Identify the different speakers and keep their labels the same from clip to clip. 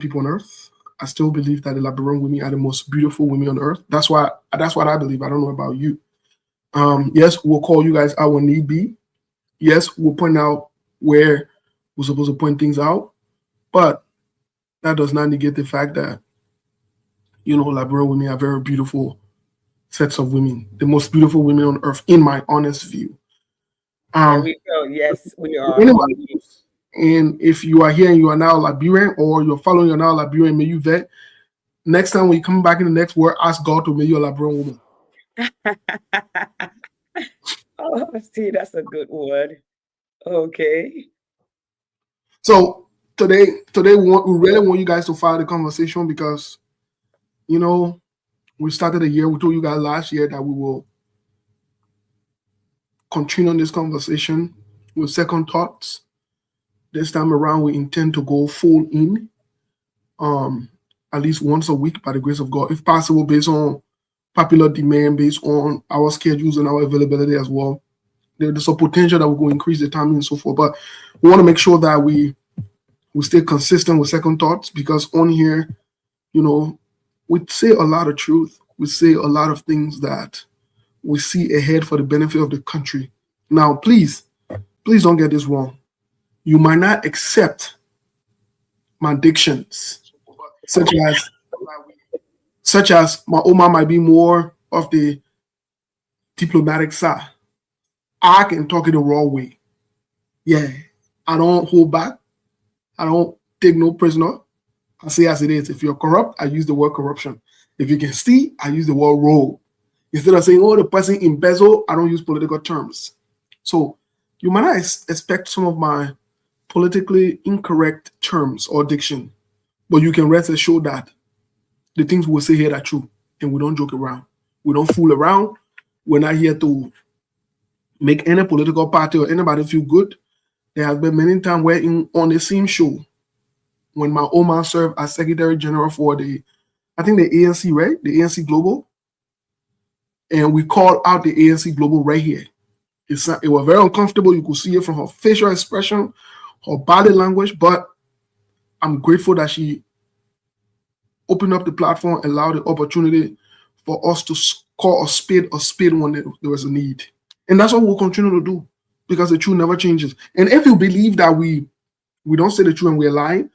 Speaker 1: people on earth. I still believe that the Liberian women are the most beautiful women on earth. That's what I believe. I don't know about you. Yes, we'll call you guys out when need be. Yes, we'll point out where we're supposed to point things out, but that does not negate the fact that Liberian women are very beautiful sets of women, the most beautiful women on earth, in my honest view.
Speaker 2: There
Speaker 1: Um,
Speaker 2: we go. Yes, we are.
Speaker 1: Anybody knows. And if you are here and you are now Liberian or you're following you're now Liberian, may you vet. Next time when you come back in the next word, ask God to make you a Liberian woman.
Speaker 2: Oh, see, that's a good word. Okay.
Speaker 1: So today we really want you guys to follow the conversation because we started a year. We told you guys last year that we will continue on this conversation with second thoughts. This time around, we intend to go full in, at least once a week by the grace of God, if possible, based on popular demand, based on our schedules and our availability as well. There's a potential that we're going to increase the timing and so forth, but we want to make sure that we stay consistent with second thoughts because on here, we say a lot of truth. We say a lot of things that we see ahead for the benefit of the country. Now, please don't get this wrong. You might not accept my dictions, such as my Oma might be more of the diplomatic side. I can talk it the raw way. Yeah, I don't hold back. I don't take no prisoner. I say as it is. If you're corrupt, I use the word corruption. If you can steal, I use the word roll. Instead of saying, oh, the person embezzle, I don't use political terms. So you might not expect some of my politically incorrect terms or diction, but you can rest assured that the things we'll say here are true, and we don't joke around. We don't fool around. We're not here to make any political party or anybody feel good. There has been many times where on the same show, when my Oma served as Secretary General for the ANC, right? The ANC Global. And we called out the ANC Global right here. It was very uncomfortable. You could see it from her facial expression, her body language, but I'm grateful that she opened up the platform, allowed the opportunity for us to call a spade when there was a need. And that's what we'll continue to do because the truth never changes. And if you believe that we don't say the truth and we're lying,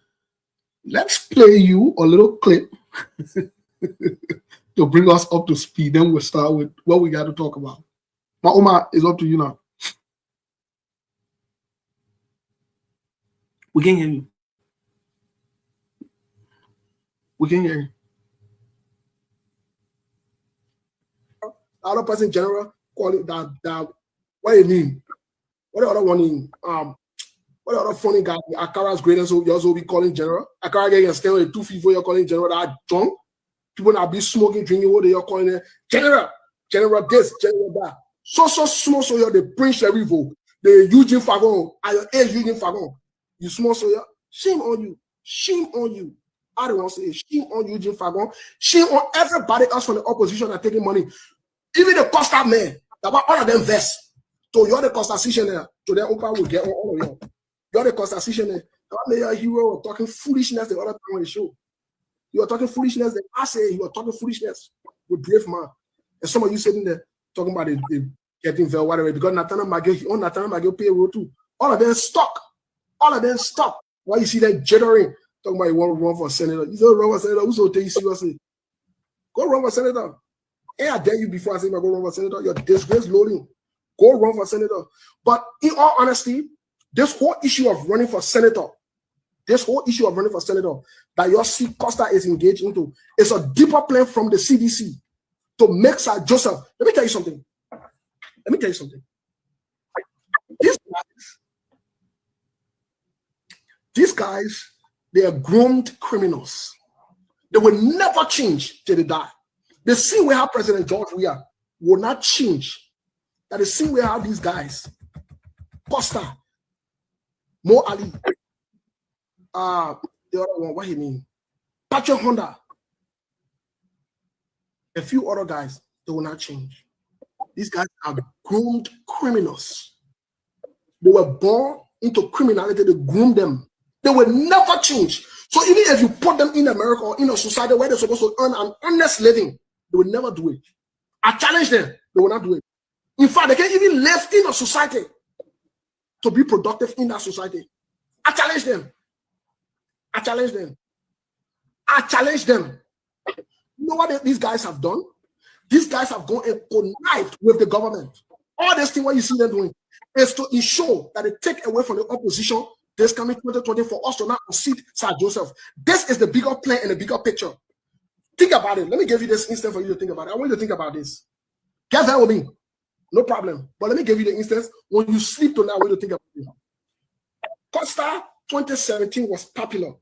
Speaker 1: let's play you a little clip to bring us up to speed. Then we'll start with what we got to talk about. My Oma, is up to you now. We can hear you. We can hear you. Other person general call it that what do you mean? What the other one in what the other funny guy Akara's greatest so you also be calling general? Akara getting stand with 254 you're calling general that drunk. People that be smoking, drinking what you're calling it general this, general that. So small so you're the Prince Sherivo, the Eugene Fagon, and your age Eugene Fagon. You small so you're shame on you. Shame on you. I don't want to say shame on Eugene Fagon. Shame on everybody else from the opposition that taking money. Even the Costa men, that all of them vest. So you're the constitutional. To their open will get all of you. You're the constitutional. That made your hero talking foolishness the other time on the show. You are talking foolishness. Then I say you are talking foolishness with brave man. And some of you sitting there talking about the getting very whatever because Nathaniel Maggie payroll too. All of them stuck. Why you see that jittering? Talking about you want to run for senator. You don't run for senator. Who's going to take you seriously? Go run for senator. Hey, I dare you before I say go run for senator. You're disgrace loading. Go run for senator. But in all honesty, this whole issue of running for senator that your C Costa is engaged into is a deeper plan from the CDC to make Sir Joseph. Let me tell you something. These guys, they are groomed criminals. They will never change till they die. The scene we have President George Weah will not change. That the scene we have these guys, Costa, Mo Ali, the other one, what he mean? Patrick Honda, a few other guys, they will not change. These guys are groomed criminals. They were born into criminality, they groomed them. They will never change. So even if you put them in America or in a society where they're supposed to earn an honest living, they will never do it. I challenge them, they will not do it. In fact, they can't even live in a society to be productive in that society. I challenge them. I challenge them. I challenge them. You know what these guys have done? These guys have gone and connived with the government. All this thing what you see them doing is to ensure that they take away from the opposition this coming 2020 for us to not unseat Sir Joseph. This is the bigger plan and the bigger picture. Think about it. Let me give you this instance for you to think about it. I want you to think about this. Get that with me. No problem. But let me give you the instance. When you sleep tonight, I want you to think about it. Costa 2017 was popular.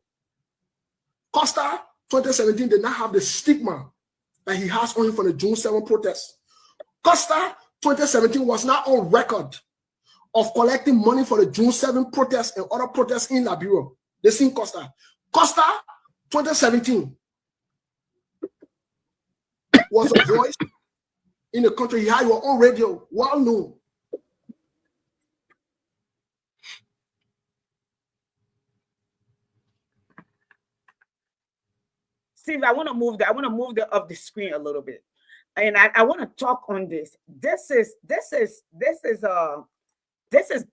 Speaker 1: Costa 2017 did not have the stigma that he has on him for the June 7 protest. Costa 2017 was not on record of collecting money for the June 7 protests and other protests in Liberia. They seen Costa. Costa 2017 was a voice in the country. He had your own radio, well known.
Speaker 2: Steve, I want to move off the screen a little bit. And I want to talk on this. This is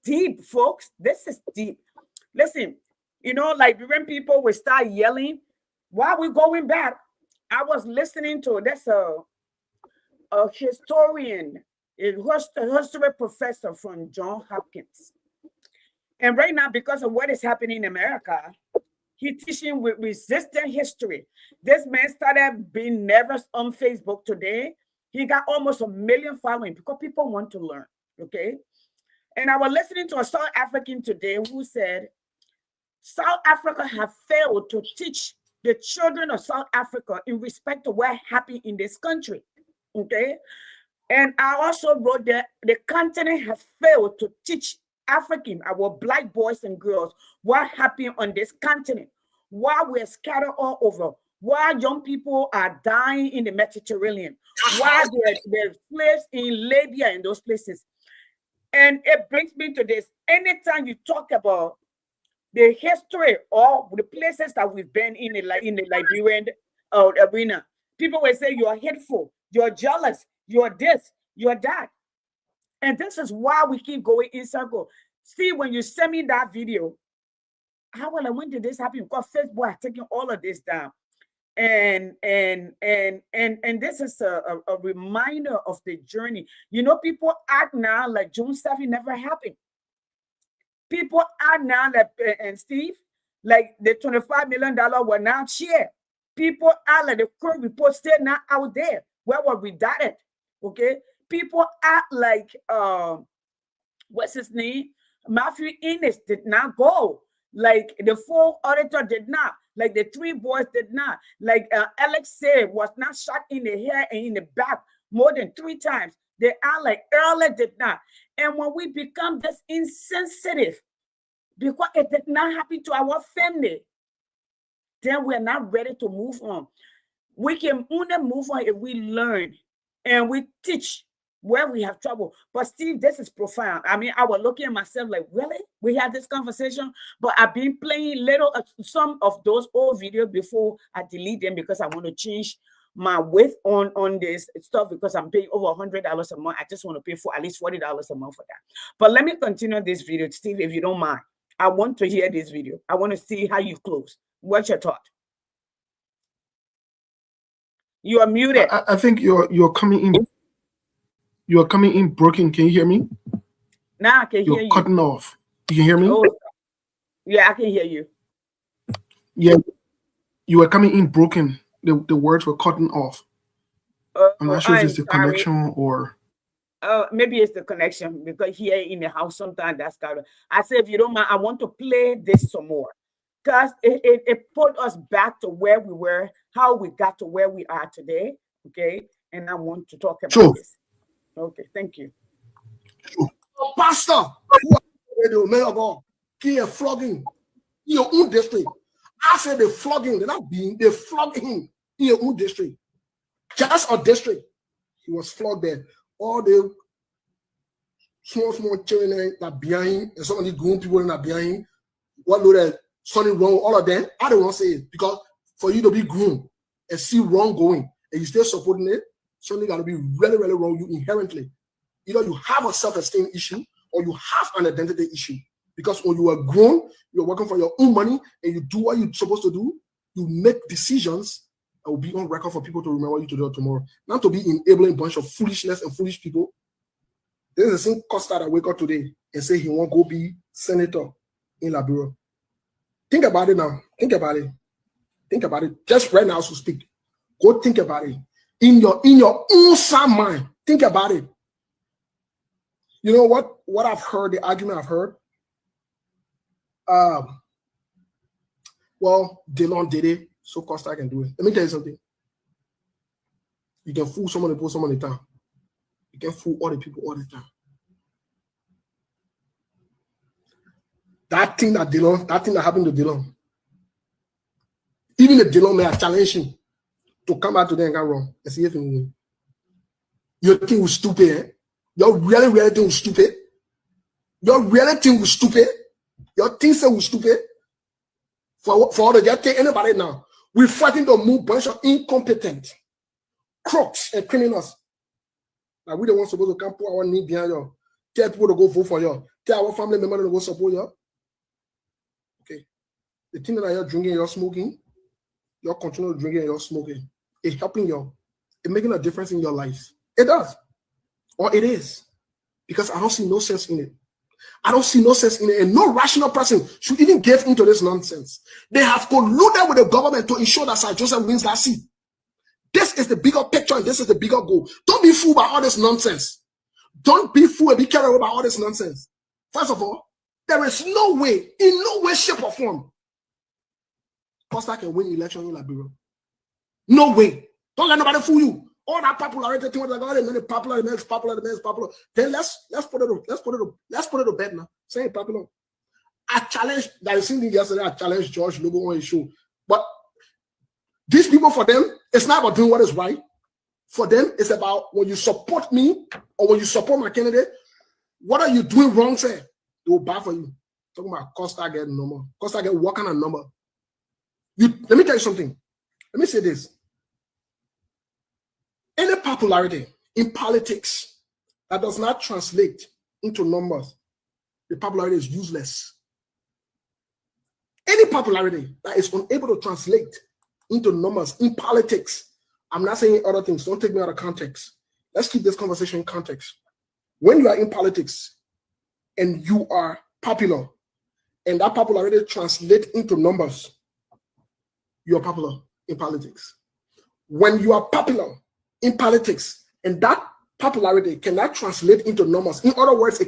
Speaker 2: deep, folks. This is deep. Listen, you know, like when people will start yelling, while we're going back, I was listening to this a historian, a history professor from Johns Hopkins. And right now, because of what is happening in America, he's teaching with resistant history. This man started being nervous on Facebook today. He got almost 1 million following because people want to learn, okay? And I was listening to a South African today who said, South Africa have failed to teach the children of South Africa in respect to what happened in this country, okay? And I also wrote that the continent has failed to teach African, our Black boys and girls, what happened on this continent, why we're scattered all over, why young people are dying in the Mediterranean, why there's slaves in Libya and those places. And it brings me to this. Anytime you talk about the history or the places that we've been in the Liberian arena, people will say you're hateful, you're jealous, you're this, you're that. And this is why we keep going in circle. See, when you send me that video, when did this happen? Because Facebook has taken all of this down. And this is a reminder of the journey. You know, people act now like June 7 never happened. People act now like, and Steve, like the $25 million were not shared. People act like the current report still not out there. Where were we dotted? Okay. People act like what's his name? Matthew Innes did not go. Like the full auditor did not. Like the three boys did not. Like Alexei was not shot in the head and in the back more than 3 times. They act like Early did not. And when we become this insensitive, because it did not happen to our family, then we're not ready to move on. We can only move on if we learn and we teach where we have trouble. But Steve, this is profound. I mean, I was looking at myself like, really? We had this conversation? But I've been playing some of those old videos before I delete them because I want to change my width on this stuff because I'm paying over $100 a month. I just want to pay for at least $40 a month for that. But let me continue this video, Steve, if you don't mind. I want to hear this video. I want to see how you close. What's your thought? You are muted.
Speaker 1: I think you're coming in. You're coming in broken. Can you hear me?
Speaker 2: Now I can hear you.
Speaker 1: You're cutting off. You can hear me?
Speaker 2: Oh, yeah, I can hear you.
Speaker 1: Yeah, you were coming in broken. The words were cutting off. I'm not sure if it's the connection or.
Speaker 2: Maybe it's the connection because here in the house sometimes that's kind of. I said, if you don't mind, I want to play this some more because it put us back to where we were, how we got to where we are today. Okay, and I want to talk about this. Okay, thank you.
Speaker 1: Pastor, who are the man of God, he is flogging in your own district. I said they're flogging, they're not being, they flog him in your own district. Just a district. He was flogged there. All the small children that behind, and some of the grown people that behind, what do that something wrong with all of them, I don't want to say it. Because for you to be groomed and see wrong going, and you still supporting it, something got to be really, really wrong you inherently. Either you have a self-esteem issue or you have an identity issue. Because when you are grown, you're working for your own money and you do what you're supposed to do, you make decisions that will be on record for people to remember you today or tomorrow. Not to be enabling a bunch of foolishness and foolish people. There's the same Costa that wake up today and say he won't go be senator in Liberia. Think about it now. Think about it. Think about it. Just right now as we speak. Go think about it. In your own sound mind. Think about it. You know what I've heard, the argument I've heard? Well, Delon did it, so Costa can do it. Let me tell you something. You can fool someone and put someone in town. You can fool all the people all the time. That thing that happened to Delon, even if Delon may have challenged him to come back to them and get wrong and see if he will win. Your thing was stupid, eh? Your really thing was stupid. Your really thing was stupid. Your thing said was stupid. For all the just take anybody now. We're fighting to move bunch of incompetent crooks and criminals. Now we the ones supposed to come put our knee behind you. Tell people to go vote for you. Tell our family member to go support you. Okay. The thing that you're drinking, you're smoking, you're continuing drinking, you're smoking. It's helping you. It's making a difference in your life. It does. Or it is. Because I don't see no sense in it. I don't see no sense in it. And no rational person should even get into this nonsense. They have colluded with the government to ensure that Sir Joseph wins that seat. This is the bigger picture and this is the bigger goal. Don't be fooled by all this nonsense. Don't be fooled and be carried away by all this nonsense. First of all, there is no way, in no way, shape, or form, Costa can win election in Liberia. No way. Don't let nobody fool you. All that popularity thing was like, oh, the man is popular, the man is popular, the man is popular. Then let's put it to bed now. Say it popular. I challenged, I seen it yesterday, I challenged George Lobo on his show. But these people, for them, it's not about doing what is right. For them, it's about when you support me or when you support my candidate, what are you doing wrong, sir? They will buy for you. Talking about Costa getting number. Costa get what kind of number? Let me tell you something. Let me say this. Any popularity in politics that does not translate into numbers, the popularity is useless. Any popularity that is unable to translate into numbers in politics, I'm not saying other things, don't take me out of context. Let's keep this conversation in context. When you are in politics and you are popular and that popularity translates into numbers, you are popular in politics. When you are popular in politics and that popularity cannot translate into numbers, in other words, we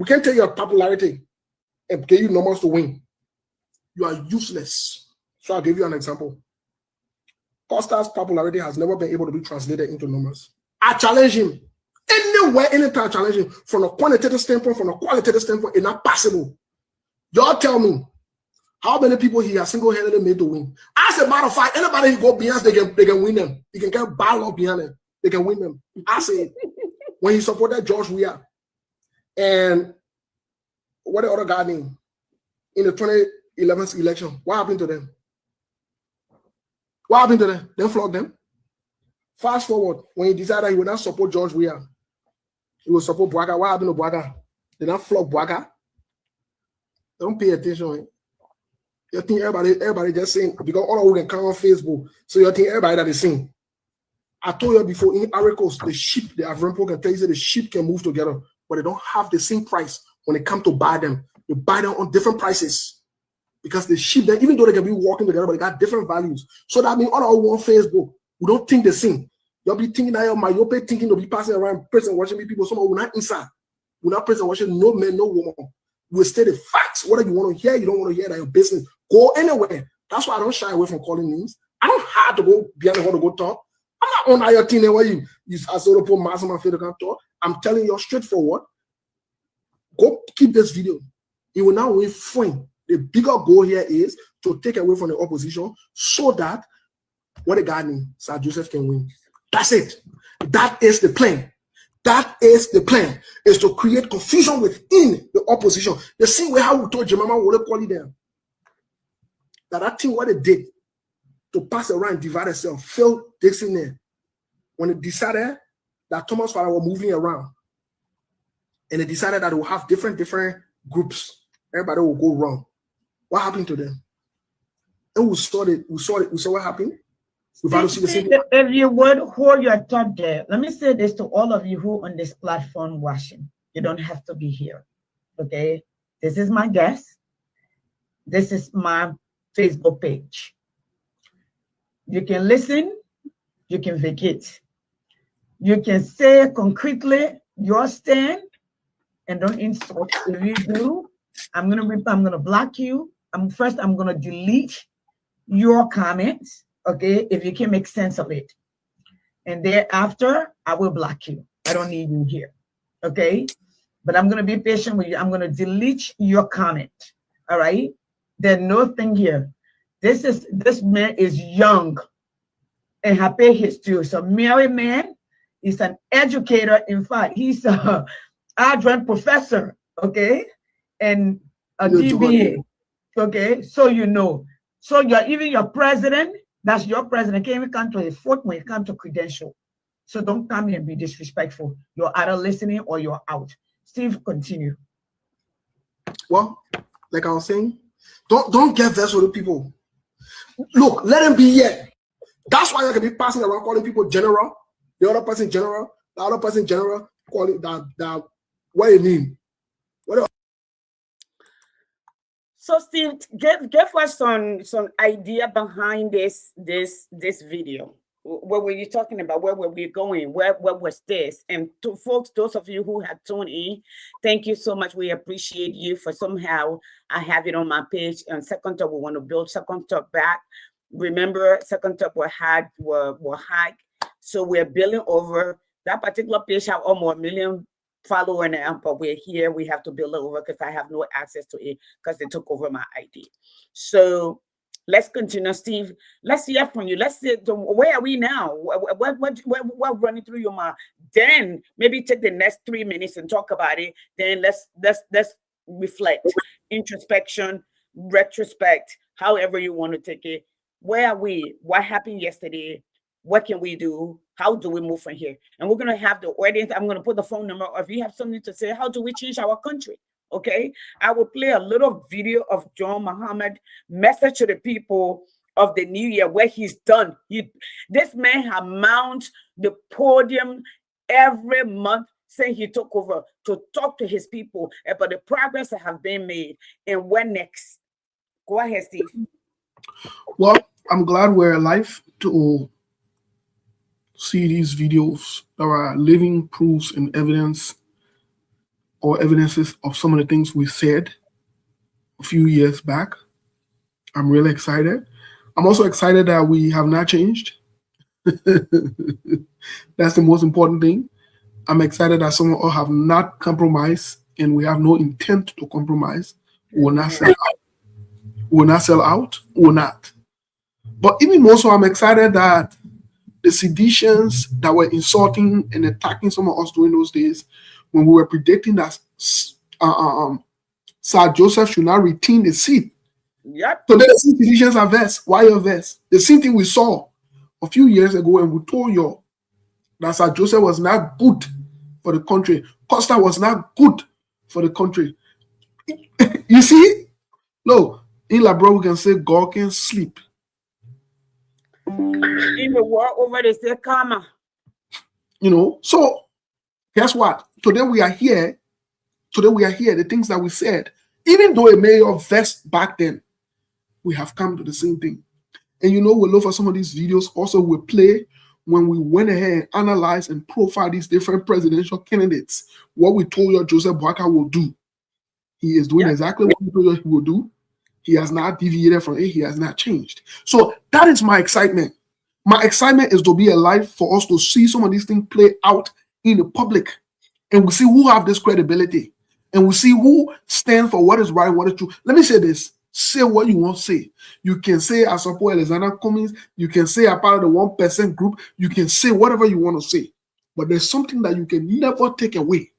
Speaker 1: can't tell your popularity and give you numbers to win. You are useless. So I'll give you an example. Costa's popularity has never been able to be translated into numbers. I challenge him. Anywhere, anytime I challenge him, from a quantitative standpoint, from a qualitative standpoint, it's not possible. Y'all tell me how many people he has single-handedly made to win. As a matter of fact, anybody he go behind, they can win them. He can get battle up behind them. They can win them. I say, when he supported George Weah and what the other guy named in the 2011 election, what happened to them? What happened to them? They flogged them. Fast forward, when he decided he would not support George Weah, he would support Bouaga. What happened to Bouaga? They not flog Bouaga. Don't pay attention. You think everybody just saying, because all of you can come on Facebook, so you think everybody that is saying. I told you before, in Ivory Coast, the sheep, the Avrampo can tell you that the sheep can move together, but they don't have the same price when it comes to buy them. They buy them on different prices. Because the sheep, even though they can be walking together, but they got different values. So that means all of you on Facebook, we don't think the same. You'll be thinking that you're myopic, thinking to be passing around, person watching people. Some of you not inside. We're not person watching no man, no woman. We'll state the facts. Whether you want to hear, you don't want to hear, that your business. Go anywhere. That's why I don't shy away from calling names. I don't have to go behind the wall to go talk. I'm not on your team where you sort of put mass on my face to come talk. I'm telling you straightforward. Go keep this video. You will now win fine. The bigger goal here is to take away from the opposition so that what the guy named Sir Joseph can win. That's it. That is the plan. That is the plan. Is to create confusion within the opposition. The same way how we told Jemama would call it them. that thing what it did to pass around, divide itself, Phil Dixon there, when it decided that Thomas Father were moving around, and they decided that they will have different groups, everybody will go wrong. What happened to them? And we saw what happened.
Speaker 2: If you would hold your thought there, let me say this to all of you who on this platform watching. You don't have to be here. Okay? This is my guest. This is my Facebook page. You can listen, you can vacate. You can say concretely your stand and don't insult. If you do, I'm gonna block you. I'm gonna delete your comments, okay, if you can make sense of it. And thereafter, I will block you. I don't need you here, okay? But I'm gonna be patient with you. I'm gonna delete your comment, all right? There's no thing here. This man is young and happy history. So married man is an educator. In fact, he's a adjunct professor, okay? And a DBA, okay? So you know. So even your president, that's your president, can't even come to his foot when it comes to credential. So don't come here and be disrespectful. You're either listening or you're out. Steve, continue.
Speaker 1: Well, like I was saying, don't get vexed with the people. Look, let them be here. That's why you can be passing around calling people general, the other person general, the other person general, calling that what do you mean?
Speaker 2: So Steve, give us some idea behind this video. What were you talking about? Where were we going? Where was this? And to folks, those of you who have tuned in, thank you so much. We appreciate you for somehow I have it on my page. And Second Talk, we want to build Second Talk back. Remember, Second Talk were hacked. So we're building over that particular page have almost 1 million followers now, but we're here. We have to build it over because I have no access to it because they took over my ID. So let's continue, Steve. Let's hear from you. Let's see where are we now? What running through your mind? Then maybe take the next 3 minutes and talk about it. Then let's reflect, introspection, retrospect, however you want to take it. Where are we? What happened yesterday? What can we do? How do we move from here? And we're going to have the audience. I'm going to put the phone number. Or if you have something to say, how do we change our country? Okay. I will play a little video of John Muhammad message to the people of the new year, where he's done. This man has mounted the podium every month since he took over to talk to his people about the progress that have been made and what next. Go ahead, Steve.
Speaker 1: Well, I'm glad we're alive to see these videos. There are living proofs and evidence or evidences of some of the things we said a few years back. I'm really excited. I'm also excited that we have not changed. That's the most important thing. I'm excited that some of us have not compromised and we have no intent to compromise. We will not sell out. We will not sell out. We will not. But even more so, I'm excited that the seditions that were insulting and attacking some of us during those days, when we were predicting that Sir Joseph should not retain the seat.
Speaker 2: Yep.
Speaker 1: So the seditions are vexed. Why are vexed? The same thing we saw a few years ago, and we told you that Sir Joseph was not good for the country. Costa was not good for the country. You see? Look, in Labrador, we can say God can sleep.
Speaker 2: In the world over, they say karma.
Speaker 1: You know, so guess what? Today we are here. The things that we said, even though it may have vexed back then, we have come to the same thing. And you know, we'll look for some of these videos also we play when we went ahead and analyzed and profiled these different presidential candidates. What we told you Joseph Boakai will do. He is doing exactly what we told you he will do. He has not deviated from it. He has not changed. So that is my excitement. My excitement is to be alive for us to see some of these things play out in the public. And we see who have this credibility. And we see who stand for what is right, what is true. Let me say this. Say what you want to say. You can say I support Alexander Cummings. You can say I'm part of the 1% group. You can say whatever you want to say. But there's something that you can never take away.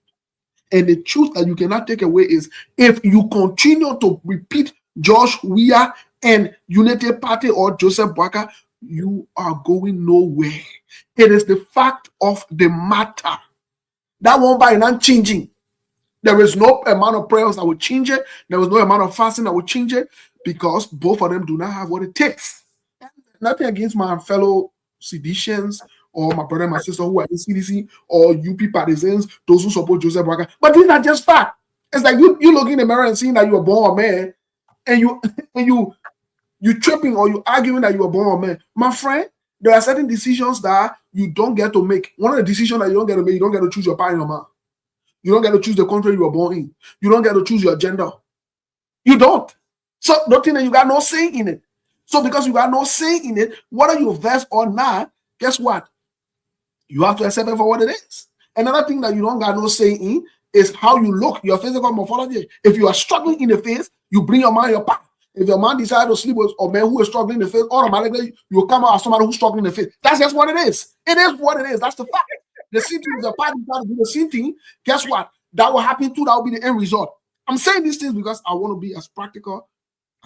Speaker 1: And the truth that you cannot take away is if you continue to repeat Josh Weah and Unity Party or Joseph Boakai, you are going nowhere. It is the fact of the matter. That won't buy none changing. There is no amount of prayers that will change it. There is no amount of fasting that will change it, because both of them do not have what it takes. Nothing against my fellow seditians or my brother and my sister who are in CDC or UP partisans, those who support Joseph Boakai. But these are just facts. It's like you looking in the mirror and seeing that you were born a man, and you tripping or you arguing that you were born a man. My friend, there are certain decisions that you don't get to make. One of the decisions that you don't get to make, you don't get to choose your partner in your mouth. You don't get to choose the country you were born in. You don't get to choose your gender. You don't. So don't think that you got no say in it. So because you got no say in it, whether you versed or not, guess what? You have to accept it for what it is. Another thing that you don't got no say in is how you look, your physical morphology. If you are struggling in the face, you bring your man your path. If your man decides to sleep with a man who is struggling in the face, automatically you will come out as somebody who's struggling in the face. That's just what it is. It is what it is. That's the fact. The same thing is a party to do the same thing. Guess what? That will happen too. That will be the end result. I'm saying these things because I want to be as practical,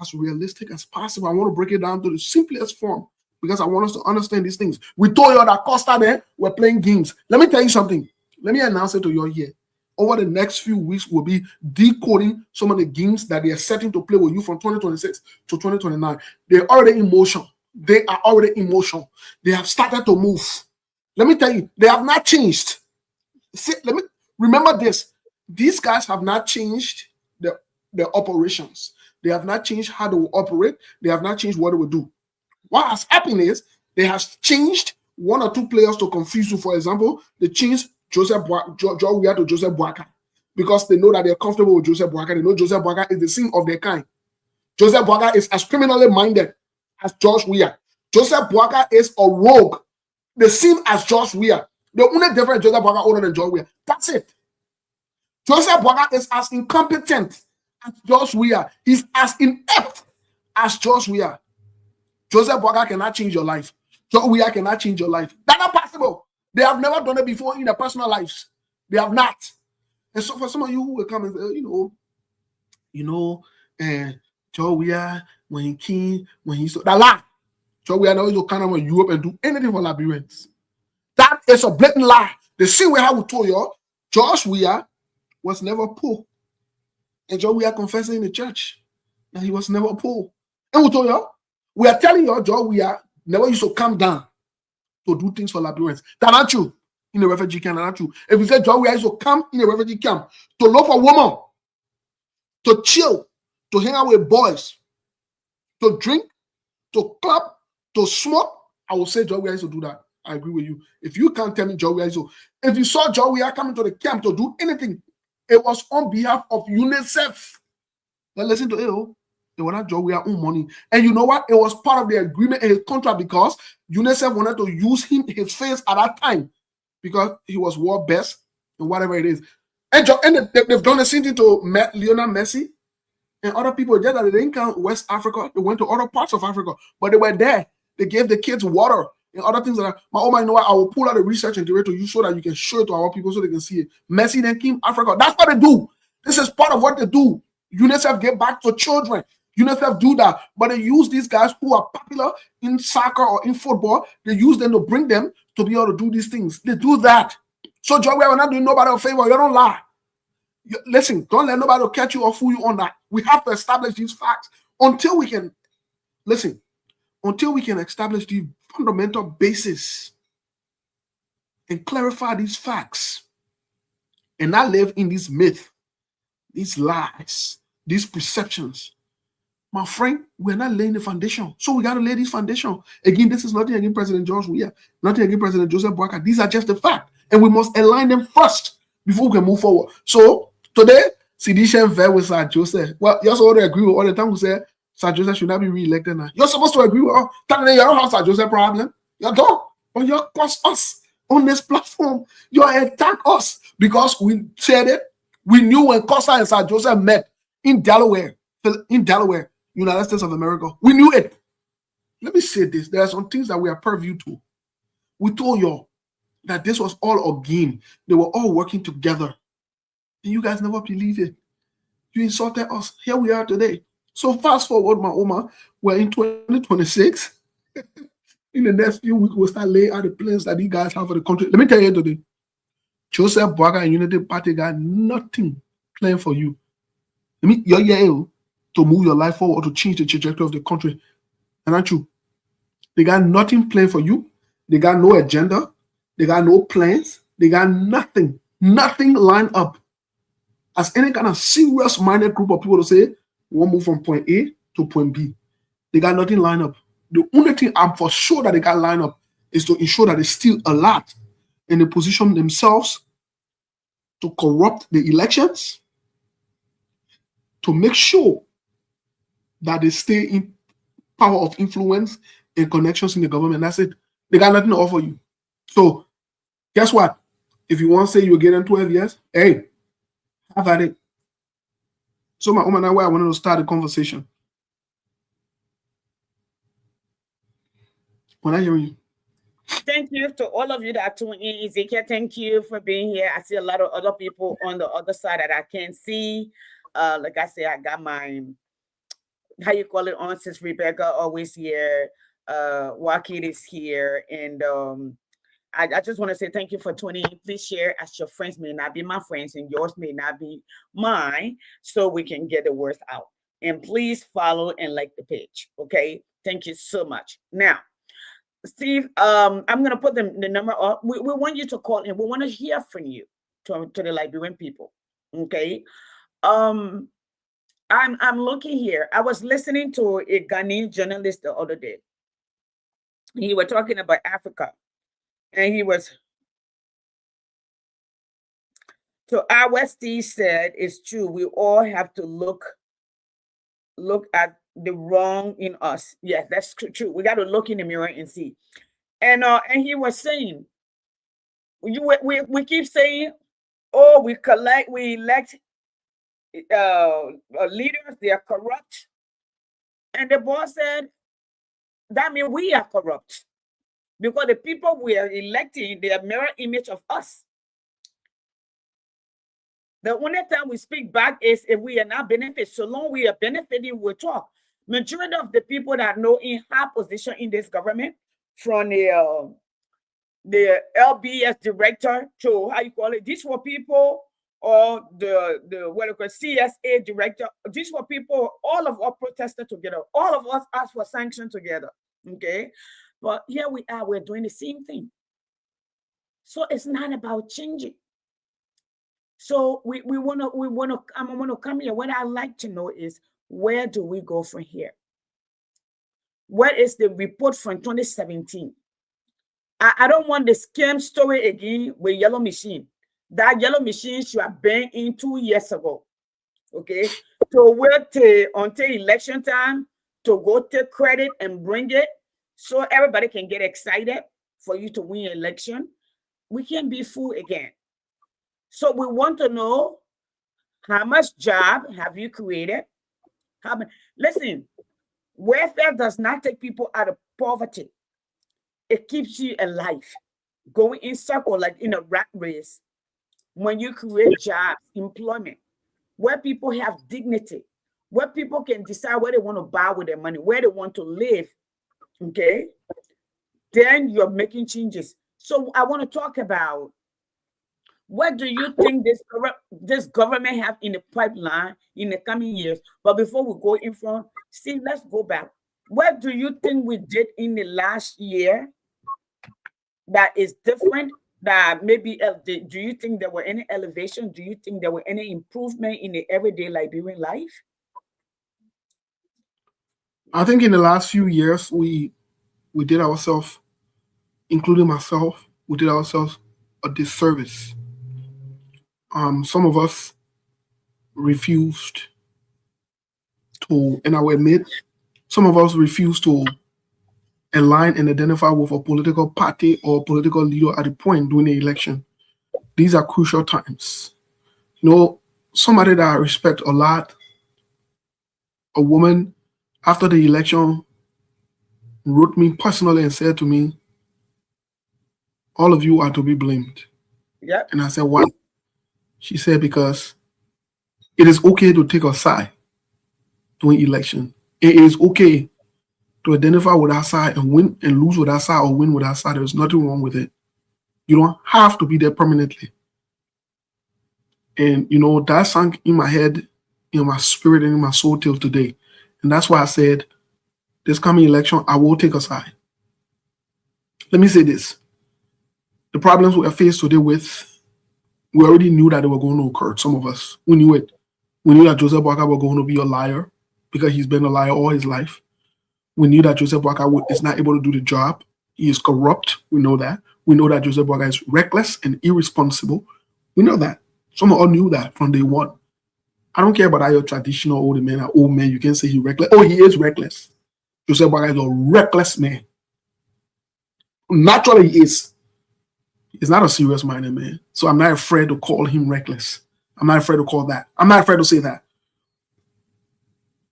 Speaker 1: as realistic as possible. I want to break it down to the simplest form because I want us to understand these things. We told you that Costa there, we're playing games. Let me tell you something. Let me announce it to you here. Over the next few weeks, we'll be decoding some of the games that they are setting to play with you from 2026 to 2029. They're already in motion. They are already in motion. They have started to move. Let me tell you, they have not changed. See, let me remember this. These guys have not changed their operations. They have not changed how they will operate. They have not changed what they will do. What has happened is they have changed one or two players to confuse you. For example, they changed Joseph Joe Weah to Joseph Boakai because they know that they're comfortable with Joseph Boakai. They know Joseph Boakai is the same of their kind. Joseph Boakai is as criminally minded as George Weah. Joseph Boakai is a rogue, the same as George Weah. The only difference is Joseph Boakai older than George Weah. That's it. Joseph Boakai is as incompetent as George Weah. He's as inept as George Weah. Joseph Boakai cannot change your life. George Weah cannot change your life. That's not possible. They have never done it before in their personal lives. They have not. And so for some of you who will come and say, George Weah, when he came, when he saw that lie. George Weah knows to come over Europe and do anything for Liberians. That is a blatant lie. The same way how we told you, George Weah was never poor. And George Weah confessing in the church that he was never poor. And we told you, we are telling you, George Weah never used to come down to do things for Liberians. That's not true. In a refugee camp, that's not true. If you say George Weah used to come in a refugee camp to look for women, to chill, to hang out with boys, to drink, to club, to smoke, I will say George Weah used to do that. I agree with you. If you can't tell me George Weah used to, if you saw George Weah coming to the camp to do anything, it was on behalf of UNICEF. Now listen to it. They were not George Weah's own money. And you know what? It was part of the agreement and his contract because UNICEF wanted to use his face at that time because he was world best and whatever it is. And they've done the same thing to Lionel Messi and other people. Just that they didn't come West Africa. They went to other parts of Africa, but they were there. They gave the kids water and other things like that. You know what? I will pull out the research and direct to you so that you can show it to our people so they can see it. Messi then came Africa. That's what they do. This is part of what they do. UNICEF give back to children. UNICEF do that, but they use these guys who are popular in soccer or in football. They use them to bring them to be able to do these things. They do that. So, George, we're not doing nobody a favor. You don't lie. Listen, don't let nobody catch you or fool you on that. We have to establish these facts until we can establish the fundamental basis and clarify these facts and not live in these myths, these lies, these perceptions. My friend, we're not laying the foundation. So we got to lay this foundation. Again, this is nothing against President George Weah, nothing against President Joseph Boakai. These are just the fact. And we must align them first before we can move forward. So today, Sedition fell with Sir Joseph. Well, you also already agree with all the time we say Sir Joseph should not be re-elected now. You're supposed to agree with all. You don't have Sir Joseph problem. You don't. But you cross us on this platform. You attack us because we said it. We knew when Costa and Sir Joseph met in Delaware, United States of America. We knew it. Let me say this. There are some things that we are purview to. We told you that this was all a game. They were all working together. And you guys never believed it. You insulted us. Here we are today. So fast forward, my Oma, we're in 2026. In the next few weeks, we'll start laying out the plans that you guys have for the country. Let me tell you today, Joseph Boaga and Unity Party got nothing planned for you. I mean, you're here to move your life forward, to change the trajectory of the country. And aren't you? They got nothing planned for you. They got no agenda. They got no plans. They got nothing lined up as any kind of serious-minded group of people to say, we want to move from point A to point B. They got nothing lined up. The only thing I'm for sure that they got lined up is to ensure that they steal a lot and they position themselves to corrupt the elections, to make sure that they stay in power of influence and connections in the government. That's it. They got nothing to offer you. So guess what? If you want to say you're getting 12 years, hey, have at it. So my woman, that's why I wanted to start the conversation. When I hear you.
Speaker 2: Thank you to all of you that tuned in. Ezekiel, thank you for being here. I see a lot of other people on the other side that I can't see. Like I said, I got my, how you call it, on since Rebecca always here. Joaquin is here. And I just want to say thank you for tuning in. Please share, as your friends may not be my friends and yours may not be mine, so we can get the word out. And please follow and like the page. Okay. Thank you so much. Now, Steve, I'm gonna put the number up. We want you to call in. We want to hear from you to the Liberian people. Okay. I'm looking here. I was listening to a Ghanaian journalist the other day. He was talking about Africa, and he was. So our Steve said it's true. We all have to look at the wrong in us. Yes, that's true. We got to look in the mirror and see. And he was saying, we keep saying, oh, we elect leaders, they are corrupt. And the boss said, that means we are corrupt. Because the people we are electing, they are mirror image of us. The only time we speak back is if we are not benefiting. So long we are benefiting, we talk. Majority of the people that know in high position in this government, from the LBS director to how you call it, these were people, or the what you call CSA director. These were people. All of us protested together. All of us asked for sanctions together. Okay, but here we are. We're doing the same thing. So it's not about changing. So I want to come here. What I'd like to know is, where do we go from here? What is the report from 2017? I don't want the scam story again with Yellow Machine. That Yellow Machine should have been in 2 years ago. Okay, so wait until election time to go take credit and bring it, so everybody can get excited for you to win an election. We can't be fooled again. So we want to know, how much job have you created? Listen, welfare does not take people out of poverty. It keeps you alive, going in circle like in a rat race. When you create jobs, employment, where people have dignity, where people can decide what they want to buy with their money, where they want to live, okay, then you're making changes. So I want to talk about, what do you think this government have in the pipeline in the coming years? But before we go in front, Steve, let's go back. What do you think we did in the last year that is different? That maybe, do you think there were any elevation? Do you think there were any improvement in the everyday Liberian life?
Speaker 1: I think in the last few years, we did ourselves, including myself, we did ourselves a disservice. Some of us refused to, and I will admit, some of us refused to align and identify with a political party or political leader at the point during the election. These are crucial times. You know, somebody that I respect a lot, a woman, after the election, wrote me personally and said to me, all of you are to be blamed.
Speaker 2: Yeah.
Speaker 1: And I said, why? She said, because it is okay to take a side, during election. It is okay to identify with that side and win and lose with that side or win with that side. There's nothing wrong with it. You don't have to be there permanently. And that sank in my head, in my spirit, and in my soul till today. And that's why I said, this coming election, I will take a side. Let me say this. The problems we are faced today with, we already knew that they were going to occur. Some of us, we knew it. We knew that Joseph Boakai was going to be a liar because he's been a liar all his life. We knew that Joseph Boakai is not able to do the job. He is corrupt. We know that. We know that Joseph Boakai is reckless and irresponsible. We know that. Some of us knew that from day one. I don't care about how your traditional old man or old man. You can say he's reckless. Oh, he is reckless. Joseph Boakai is a reckless man. Naturally, he is. He's not a serious-minded man. So I'm not afraid to call him reckless. I'm not afraid to call that. I'm not afraid to say that.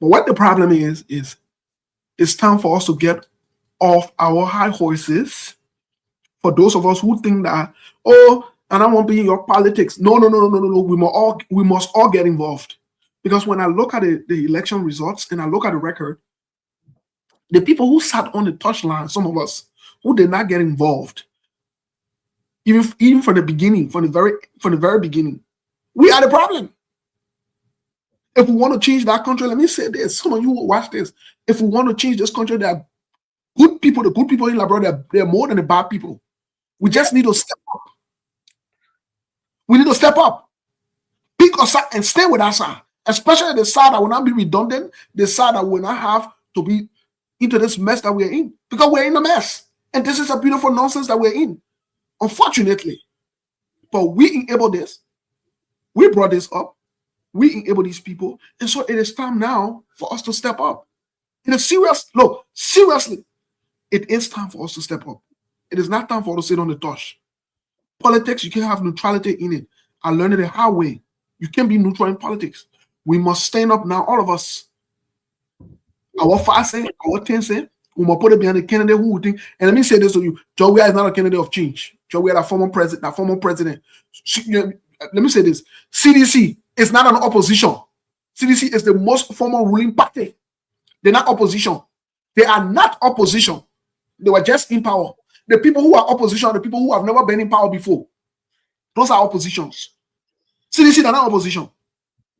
Speaker 1: But what the problem is it's time for us to get off our high horses. For those of us who think that, and I won't be in your politics. No. We must all get involved. Because when I look at the election results and I look at the record, the people who sat on the touchline, some of us who did not get involved, even from the beginning, from the very beginning, we are the problem. If we want to change that country, let me say this. Some of you will watch this. If we want to change this country, there are good people. The good people in Labrador, they're more than the bad people. We just need to step up. We need to step up. Pick a side and stay with our side. Especially the side that will not be redundant, the side that will not have to be into this mess that we're in. Because we're in a mess. And this is a beautiful nonsense that we're in. Unfortunately. But we enable this. We brought this up. We enable these people. And so it is time now for us to step up. In a serious, look, seriously, it is time for us to step up. It is not time for us to sit on the touch. Politics, you can't have neutrality in it. I learned it the hard way. You can't be neutral in politics. We must stand up now, all of us. Our fasting, our tensing, we must put it behind the candidate who would think. And let me say this to you: Joe Weah is not a candidate of change. Joe Weah, that former president. Let me say this: CDC is not an opposition. CDC is the most former ruling party. They're not opposition. They are not opposition. They were just in power. The people who are opposition are the people who have never been in power before. Those are oppositions. CDC are not opposition.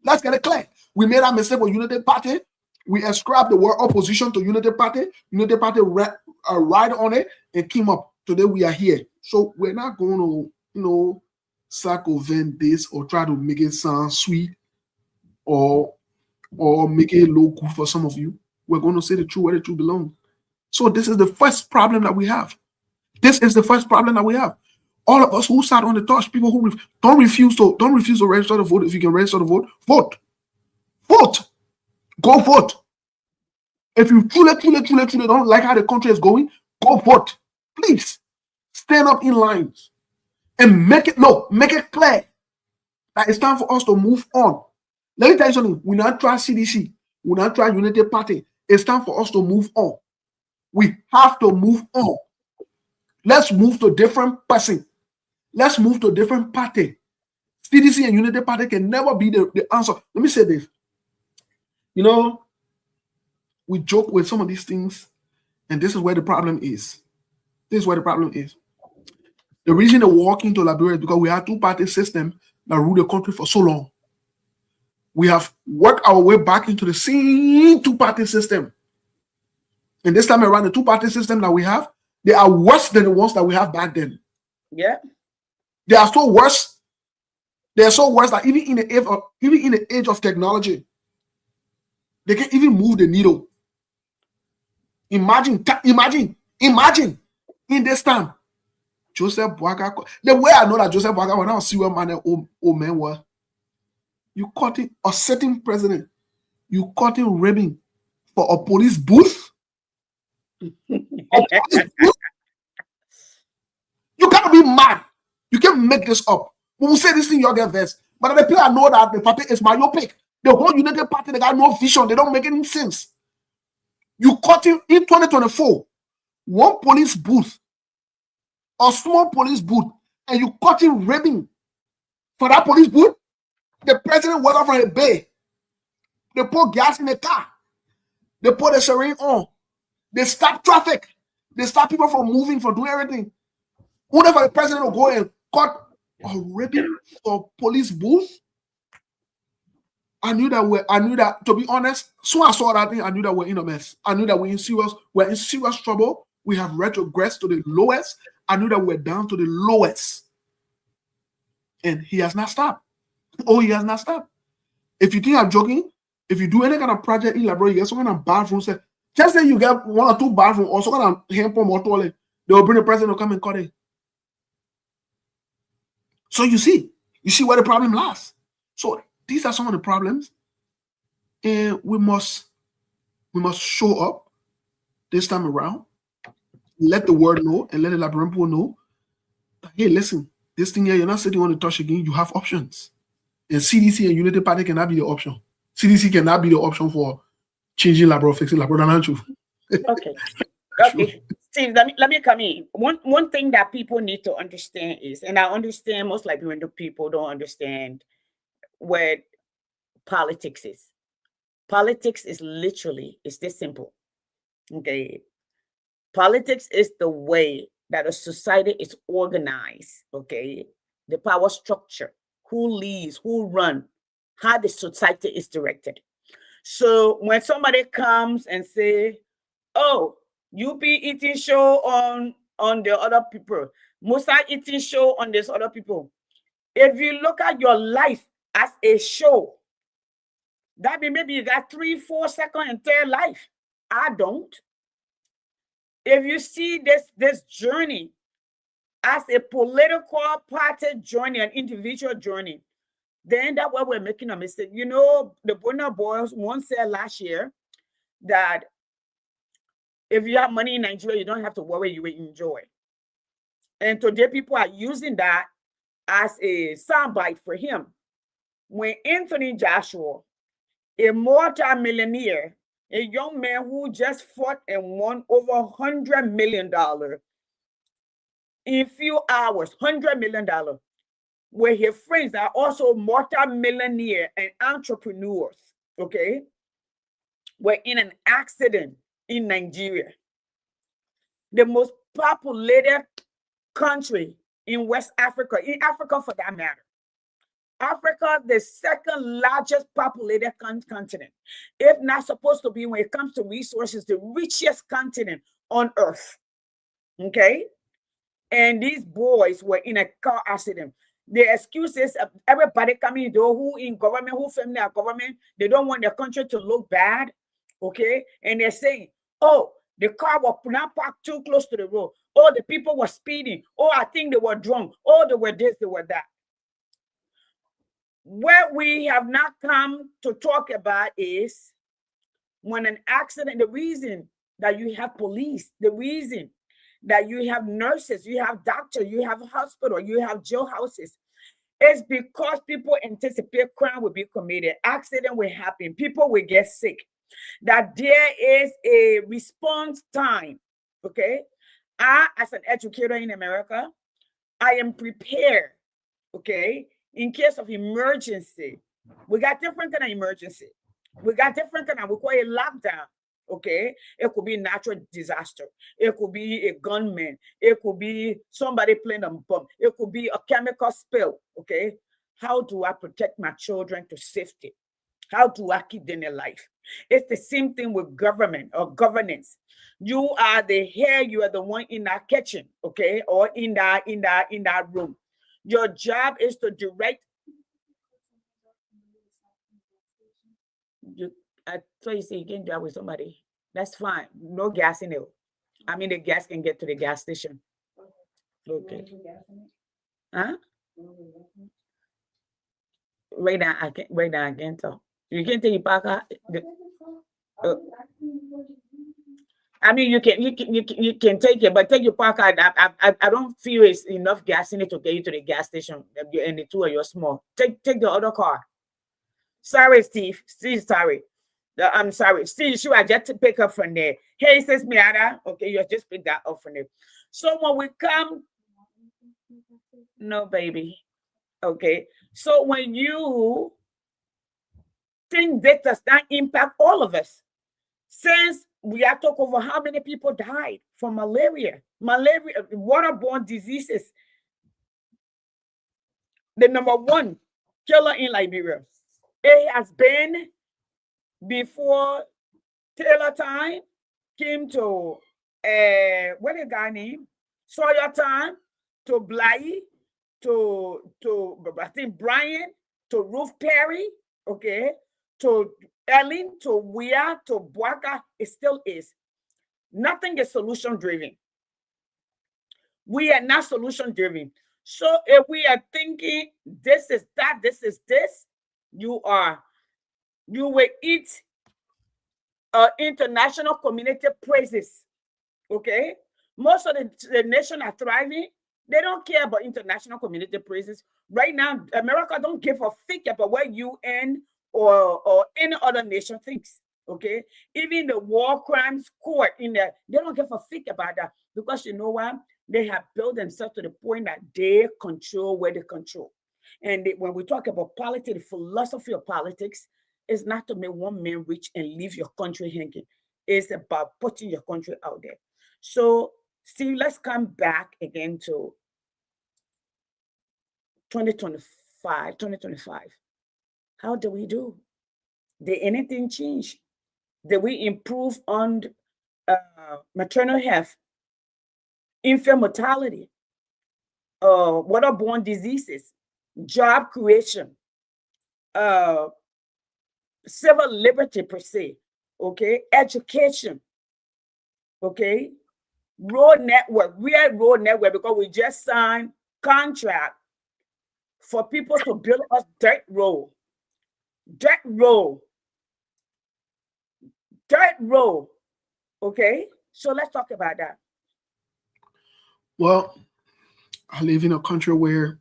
Speaker 1: Let's get it clear. We made a mistake with Unity Party. We ascribed the word opposition to Unity Party. Unity Party ride on it and came up. Today we are here. So we're not going to, circumvent this or try to make it sound sweet or make it look good for some of you. We're going to say the truth where the truth belongs. So this is the first problem that we have. This is the first problem that we have. All of us who sat on the touch, people who don't refuse to register to vote. If you can register to vote, vote. Go vote. If you truly don't like how the country is going, go vote. Please stand up in lines and make it clear that it's time for us to move on. Let me tell you something. We not try CDC. We not try Unity Party. It's time for us to move on. We have to move on. Let's move to a different person. Let's move to a different party. CDC and Unity Party can never be the answer. Let me say this. We joke with some of these things, and this is where the problem is. The reason they walk into Liberia is because we have two-party system that rule the country for so long. We have worked our way back into the same two-party system. And this time around, the two-party system that we have, they are worse than the ones that we have back then.
Speaker 2: Yeah.
Speaker 1: They are so worse. They are so worse that even in the age of technology, they can't even move the needle. Imagine in this time, Joseph Boakai. The way I know that Joseph Boakai, when I see where man old man was, you caught him, a certain president, you caught him ribbing for a police booth. You gotta be mad. You can't make this up. When we say this thing, you'll get vexed. But the player know that the party is myopic. The whole United Party, they got no vision. They don't make any sense. You caught him in 2024. One police booth, a small police booth, and you caught him ribbing for that police booth. The president went off from a bay. They put gas in the car. They put a siren on. They stop traffic. They stop people from moving, from doing everything. Whenever the president will go and cut a ribbon for police booth, I knew that, to be honest, so I saw that thing, I knew that we're in a mess. I knew that we're in serious trouble. We have retrogressed to the lowest. I knew that we're down to the lowest. And he has not stopped. Oh, he has not stopped. If you think I'm joking, if you do any kind of project in Labrador, you get some kind of bathroom set. Just say you get 1 or 2 bathrooms or some kind of hand pump or toilet, they will bring the president to come and cut it. So you see where the problem lies. So these are some of the problems, and we must show up this time around. Let the world know and let the Labrador people know that, hey, listen, this thing here, you're not sitting on the touch again. You have options, and CDC and Unity Party cannot be the option. CDC cannot be the option for changing Labrador, fixing Labrador, not true.
Speaker 2: Okay. Steve, let me come in. One thing that people need to understand is, and I understand most likely when the people don't understand what politics is. Politics is literally, it's this simple. Okay. Politics is the way that a society is organized. Okay. The power structure, who leads, who run, how the society is directed. So when somebody comes and say, oh, you be eating show on the other people, Musa eating show on this other people. If you look at your life as a show, that means maybe you got 3, 4 second entire life. I don't. If you see this journey as a political party journey, an individual journey, then that's why we're making a mistake. You know, the Burna Boys once said last year that if you have money in Nigeria, you don't have to worry, you will enjoy. And today people are using that as a soundbite for him. When Anthony Joshua, a multi-millionaire, a young man who just fought and won over $100 million in a few hours, $100 million, where his friends are also multi-millionaire and entrepreneurs, okay, were in an accident in Nigeria, the most populated country in West Africa, in Africa for that matter. Africa, the second largest populated continent, if not supposed to be, when it comes to resources, the richest continent on earth. Okay? And these boys were in a car accident. The excuses of everybody coming though, who in government, who family are government, they don't want their country to look bad. Okay? And they're saying, oh, the car was not parked too close to the road. Oh, the people were speeding. Oh, I think they were drunk. Oh, they were this, they were that. What we have not come to talk about is when an accident, the reason that you have police, the reason that you have nurses, you have doctors, you have hospital, you have jailhouses, is because people anticipate crime will be committed, accident will happen, people will get sick, that there is a response time, okay? I, as an educator in America, I am prepared, okay? In case of emergency, we got different kind of emergency. We got different kind of, we call it lockdown, okay? It could be a natural disaster. It could be a gunman. It could be somebody playing a bomb. It could be a chemical spill, okay? How do I protect my children to safety? How do I keep them alive? It's the same thing with government or governance. You are the head, you are the one in that kitchen, okay? Or in that room. Your job is to direct. I thought you say you can drive with somebody. That's fine. No gas in it. I mean, the gas can get to the gas station. Okay. Huh? Right now, I can't talk. You can take your parker. I mean, you can take it, but take your park card. I don't feel it's enough gas in it to get you to the gas station, and the two of you are small. Take the other car. Sorry, Steve. Steve, sorry. I'm sorry. Steve, you I just to pick up from there. Hey, sis Miata. Okay, you just pick that up from there. So when we come, no, baby. Okay. So when you think that does not impact all of us, Since we are took over, how many people died from malaria? Malaria, waterborne diseases, the number one killer in Liberia. It has been before Taylor time, came to what the guy name? Sawyer time, to Bly, to I think Brian, to Ruth Perry, okay, to Ellen, to Weir, to Boaka. It still is. Nothing is solution driven. We are not solution driven. So if we are thinking this is that, this is this, you will eat international community praises. Okay, most of the nation are thriving. They don't care about international community praises right now. America don't give a fig about what UN or any other nation thinks. Okay, even the war crimes court in there, they don't give a fig about that, because you know what? They have built themselves to the point that they control where they control. And when we talk about politics, the philosophy of politics is not to make one man rich and leave your country hanging. It's about putting your country out there. So, Steve, let's come back again to 2025. How do we do? Did anything change? Did we improve on maternal health, infant mortality, waterborne diseases, job creation, civil liberty per se, okay, education, okay, road network. We are road network because we just signed contract for people to build us dirt road, okay. So let's talk about that.
Speaker 1: Well, I live in a country where,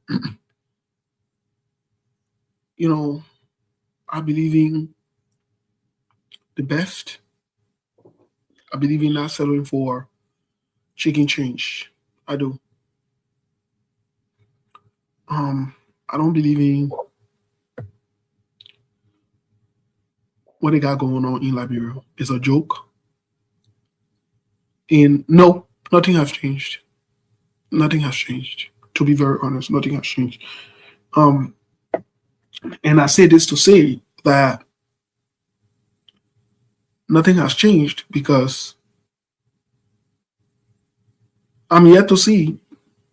Speaker 1: I believe in the best. I believe in not settling for chicken change. I do. I don't believe in what they got going on in Liberia. It's a joke. And no, nothing has changed. Nothing has changed. To be very honest, nothing has changed. And I say this to say that nothing has changed because I'm yet to see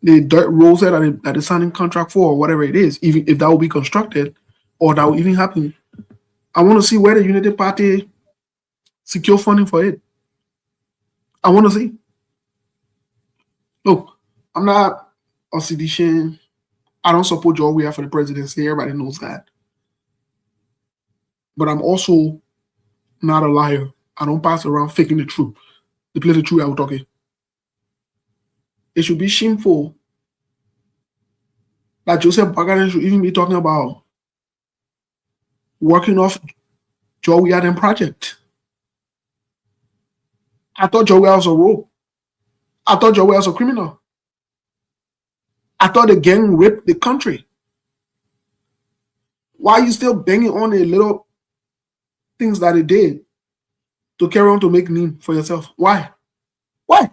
Speaker 1: the dirt roads that they're signing contract for, or whatever it is, even if that will be constructed or that will even happen. I want to see where the United Party secure funding for it. I want to see. Look, I'm not a sedition. I don't support George Weah for the presidency. Everybody knows that. But I'm also not a liar. I don't pass around faking the truth. To play the truth, I will talk it. It should be shameful that Joseph Boakai should even be talking about working off George Weah project. I thought George Weah was a rogue. I thought George Weah was a criminal. I thought the gang raped the country. Why are you still banging on the little things that they did to carry on to make name for yourself? Why? Why?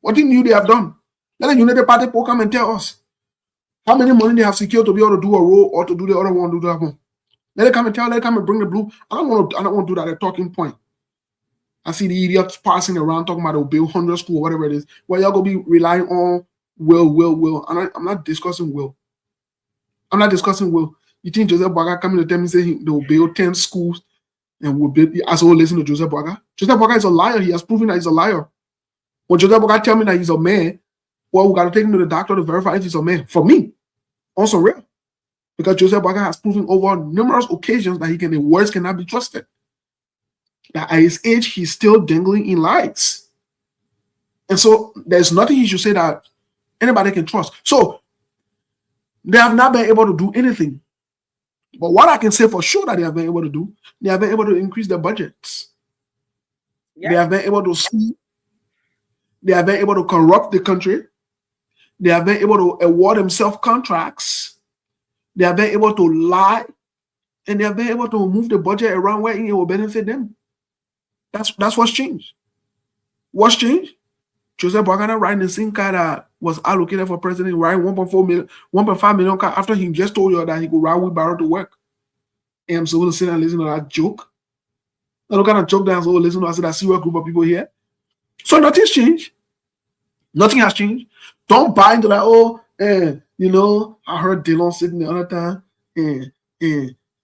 Speaker 1: What new they have done? Let the United Party come and tell us how many money they have secured to be able to do a role or to do the other one, do that one. Let it come and tell. Let it come and bring the blue. I don't want to do that at talking point. I see the idiots passing around talking about they'll build 100 school, whatever it is. Well, y'all gonna be relying on will. I'm not discussing will. I'm not discussing will. You think Joseph Boakai coming to tell me say they'll build 10 schools and will build? As well, listen to Joseph Boakai. Joseph Boakai is a liar. He has proven that he's a liar. When Joseph Boakai tell me that he's a man, well, we got to take him to the doctor to verify if he's a man. For me, also real. Because Joseph Boakai has proven over numerous occasions that the words cannot be trusted. That at his age, he's still dangling in lights. And so there's nothing he should say that anybody can trust. So they have not been able to do anything. But what I can say for sure that they have been able to do, they have been able to increase their budgets. Yeah. They have been able to see. They have been able to corrupt the country. They have been able to award themselves contracts. They have been able to lie. And they have been able to move the budget around where it will benefit them. That's what's changed. What's changed? Joseph Boakai riding the same car that was allocated for president, riding 1.4 million, 1.5 million car after he just told you that he could ride with Barrow to work. And I'm supposed to sit and listen to that joke. I don't kind of joke that I'm supposed to listen to. I said, I see what group of people here. So nothing's changed. Nothing has changed. Don't buy into that, I heard Dillon sitting the other time,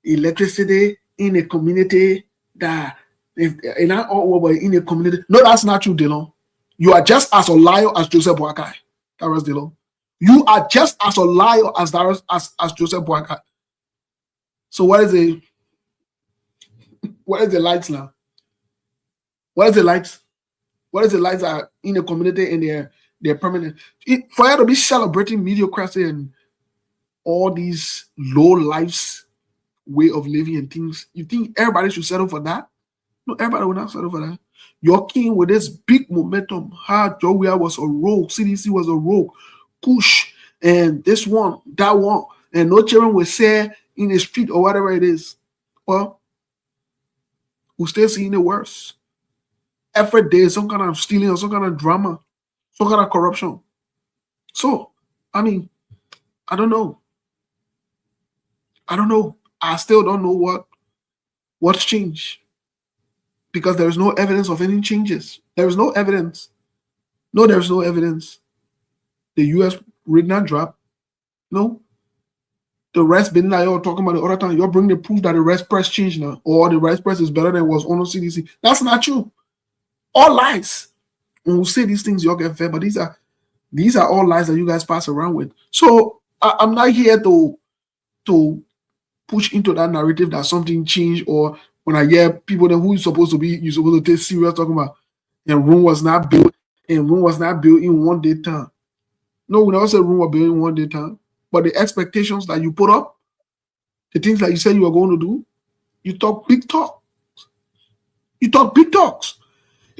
Speaker 1: electricity in a community that, not all over in a community. No, that's not true, Dillon. You are just as a liar as Joseph Boakai. Darius Dillon. You are just as a liar as Joseph Boakai. So what is the lights now? What is the lights? What is the lights that are in the community and they're permanent? For you to be celebrating mediocrity and all these low lives way of living and things, you think everybody should settle for that? No, everybody will not settle for that. You're king with this big momentum. How Joey was a rogue, CDC was a rogue, Kush, and this one, that one, and no children will say in the street or whatever it is. Well, we're still seeing it worse. Every day, some kind of stealing or some kind of drama, some kind of corruption. So, I mean, I don't know. I still don't know what's changed. Because there is no evidence of any changes. There is no evidence. No, there's no evidence. The US rate not drop. No. The rest been like you're talking about the other time. You're bringing the proof that the rest press changed now, or the rest press is better than it was on the CDC. That's not true. All lies. When we say these things, you all get fair, but these are all lies that you guys pass around with. So I'm not here to push into that narrative that something changed, or when I hear people then who you're supposed to take serious talking about, and Rome was not built in one day time. No, we never said Rome was built in one day time. But the expectations that you put up, the things that you said you were going to do, you talk big talk. You talk big talks.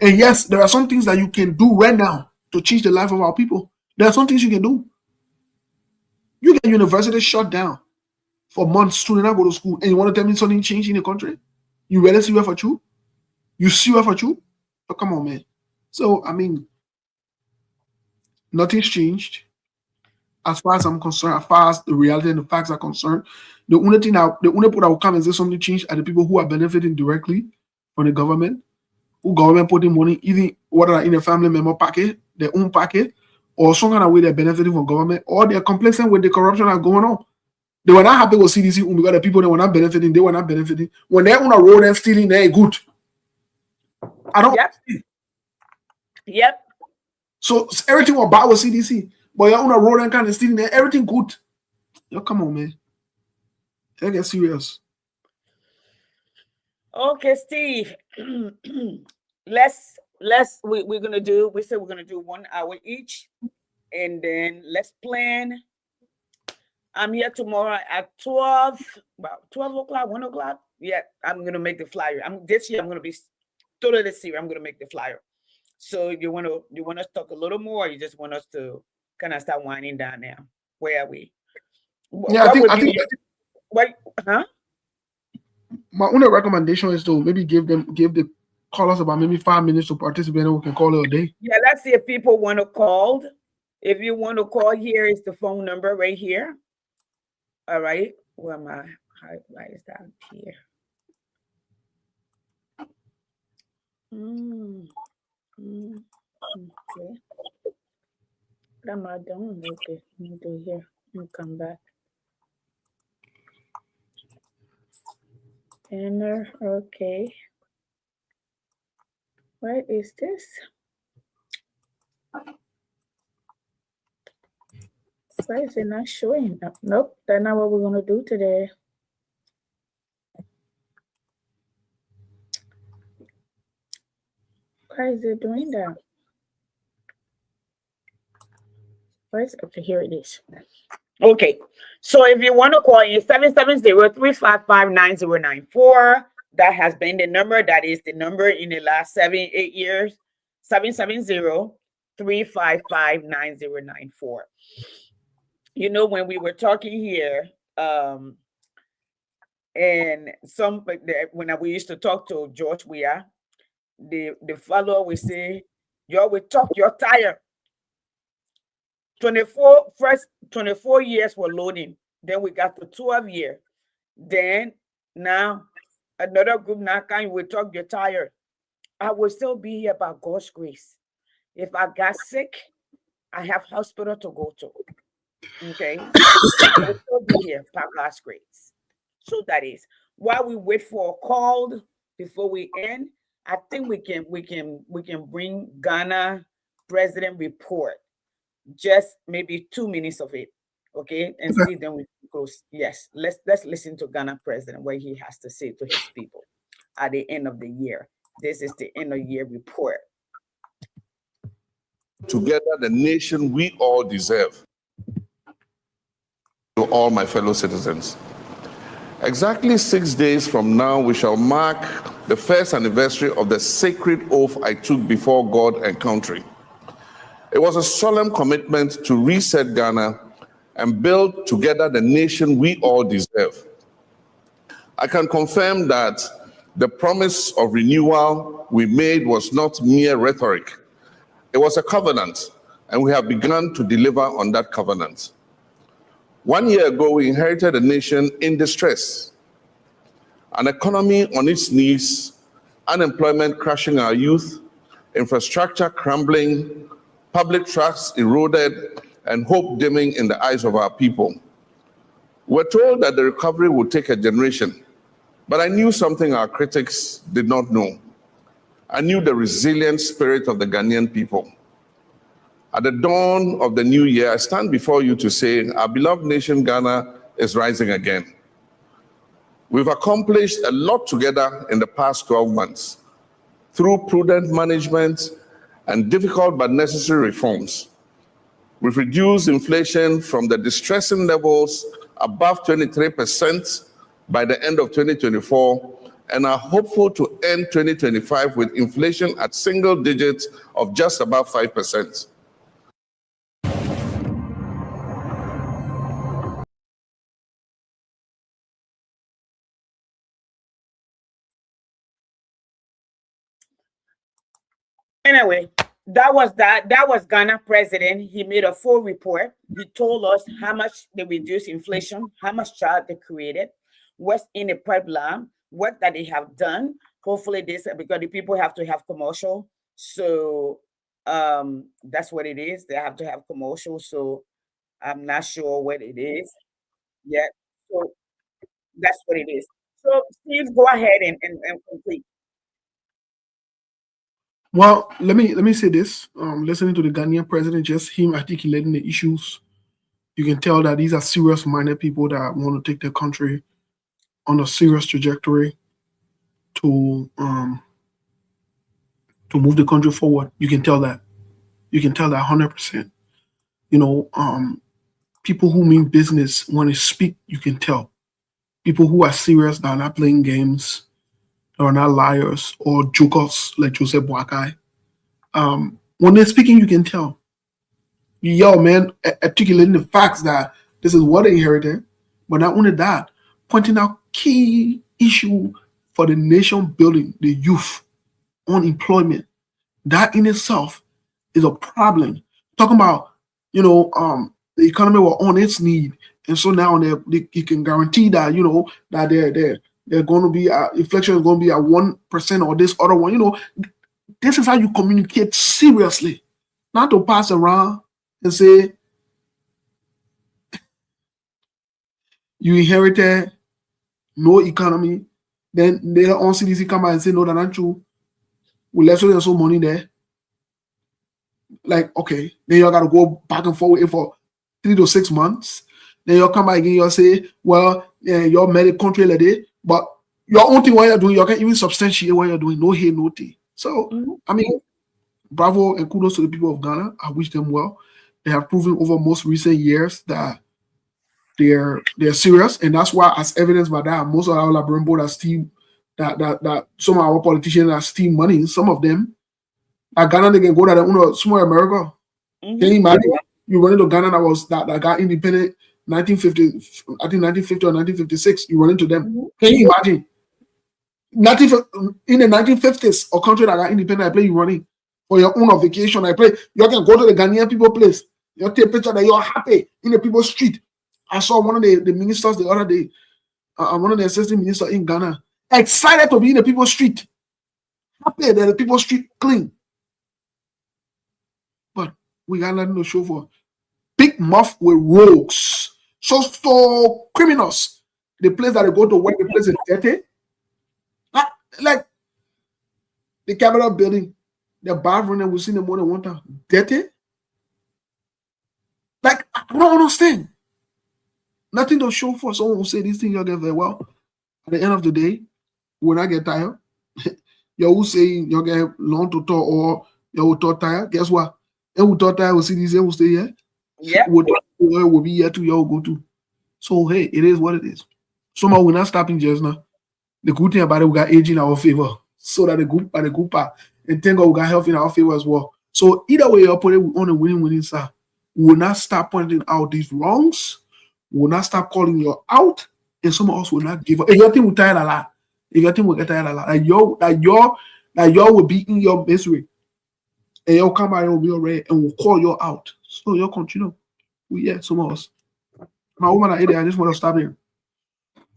Speaker 1: And yes, there are some things that you can do right now to change the life of our people. There are some things you can do. You get universities shut down for months, students not go to school, and you want to tell me something changed in the country? You really see for true? You see for true? Oh, come on, man. So, I mean, nothing's changed as far as I'm concerned, as far as the reality and the facts are concerned. The only people that will come and say something changed are the people who are benefiting directly from the government, who government putting money, either whether in a family member pocket, their own pocket, or some kind of way they're benefiting from government, or they're complacent with the corruption that's going on. They were not happy with CDC because the people that were not benefiting, they were not benefiting. When they're on a road and stealing, they're good. I don't.
Speaker 2: Yep.
Speaker 1: So everything was bad with CDC, but you're on a road and kind of stealing, everything good. Yo, come on, man. Take it serious.
Speaker 2: Okay, Steve. We're gonna do. We said we're gonna do 1 hour each, and then let's plan. I'm here tomorrow at 12, about 12 o'clock, 1 o'clock. Yeah, I'm going to make the flyer. This year I'm going to be totally serious. I'm going to make the flyer. So you want us to talk a little more, or you just want us to kind of start winding down now? Where are we?
Speaker 1: Yeah, I think
Speaker 2: what, huh?
Speaker 1: My only recommendation is to maybe give the callers about maybe 5 minutes to participate, and we can call it a day.
Speaker 2: Yeah, let's see if people want to call. If you want to call, here is the phone number right here. All right, where am I? Why is that here? Okay. What am I doing? Okay, let me do here. Let me come back. Enter. Okay. What is this? Why is it not showing up? Nope, that's not what we're going to do today. Why is it doing that? Okay, here it is. Okay, so if you want to call in 770-355-9094, that has been the number. That is the number in the last 7-8 years. 770-355-9094. You know, when we were talking here, and when we used to talk to George Weah, the follower will say, you will talk, you're tired. 24 years were loading. Then we got to 12 years. Then now another group now can we talk, you're tired. I will still be here by God's grace. If I got sick, I have hospital to go to. Okay. I will still be here by God's grace. So that is while we wait for a call before we end. I think we can bring Ghana president report, just maybe 2 minutes of it, okay, and see then we close. Yes, let's listen to Ghana president what he has to say to his people at the end of the year. This is the end of year report.
Speaker 3: Together, the nation we all deserve. To all my fellow citizens. Exactly 6 days from now, we shall mark the first anniversary of the sacred oath I took before God and country. It was a solemn commitment to reset Ghana and build together the nation we all deserve. I can confirm that the promise of renewal we made was not mere rhetoric. It was a covenant, and we have begun to deliver on that covenant. 1 year ago, we inherited a nation in distress, an economy on its knees, unemployment crushing our youth, infrastructure crumbling, public trust eroded, and hope dimming in the eyes of our people. We're told that the recovery would take a generation, but I knew something our critics did not know. I knew the resilient spirit of the Ghanaian people. At the dawn of the new year, I stand before you to say, our beloved nation, Ghana, is rising again. We've accomplished a lot together in the past 12 months through prudent management and difficult but necessary reforms. We've reduced inflation from the distressing levels above 23% by the end of 2024 and are hopeful to end 2025 with inflation at single digits of just about 5%.
Speaker 2: Anyway, that was Ghana president. He made a full report. He told us how much they reduced inflation, how much job they created, what's in the pipeline, what that they have done. Hopefully this, because the people have to have commercial. So that's what it is. They have to have commercial. So I'm not sure what it is yet. So that's what it is. So Steve, go ahead and complete.
Speaker 1: Well, let me say this. Listening to the Ghanaian president, just him articulating the issues, you can tell that these are serious-minded people that want to take their country on a serious trajectory to move the country forward. You can tell that. You can tell that 100%. You know, people who mean business when they speak, you can tell. People who are serious, that are not playing games, are not liars or jokers like Joseph Boakai. When they're speaking, you can tell. Yo, man, articulating the facts that this is what they inherited, but not only that, pointing out key issue for the nation building, the youth, unemployment. That in itself is a problem. Talking about, you know, the economy was on its need, and so now you can guarantee that, you know, that they're going to be inflation is going to be at 1% or this other one. You know, this is how you communicate seriously, not to pass around and say you inherited no economy. Then later on CDC come out and say no, that's not true. We left so money there. Like, okay, then you got to go back and forth for 3 to 6 months. Then you'll come back again, you'll say, well, you're made a country like that, but your own thing what you're doing, you can't even substantiate what you're doing. No here, no tea. So, I mean, bravo and kudos to the people of Ghana. I wish them well. They have proven over most recent years that they're serious, and that's why, as evidenced by that, most of our Labrador board are still that some of our politicians are stealing money. Some of them, Ghana, they can go to the small America. Can you imagine? You run into Ghana that got independent 1950, I think 1950 or 1956. You run into them. Can you imagine? in the 1950s, a country that got independent, I play you running for your own vacation. I play, you can go to the Ghanaian people place. You take a picture that you're happy in the people's street. I saw one of the ministers the other day, one of the assistant ministers in Ghana, excited to be in the people's street. Happy that the people's street clean. But we got nothing to show for. Big mouth with rogues. So criminals. The place that they go to work, the place is dirty. Like the Capitol building, the bathroom that we see in the morning one time, dirty. Like, I don't understand. Nothing to show for. Someone will say these things you'll get very well. At the end of the day, when I get tired, you will say you'll get long to talk or you will talk tired. Guess what? And we talk tired, we'll see these, we'll stay here.
Speaker 2: Yeah.
Speaker 1: We'll be here too, you will go to. So, hey, it is what it is. Somehow we're not stopping just now. The good thing about it, we got age in our favor. So that the good part. And thank God we got health in our favor as well. So either way you put it, we're on a winning side. We will not stop pointing out these wrongs. We will not stop calling you out. And some of us will not give up. If you think we're tired a lot, if you think we'll get tired a lot, like y'all will be in your misery. And you'll come out and will be already and we'll call you out. So you'll continue. Some of us. My woman, I just want to stop here.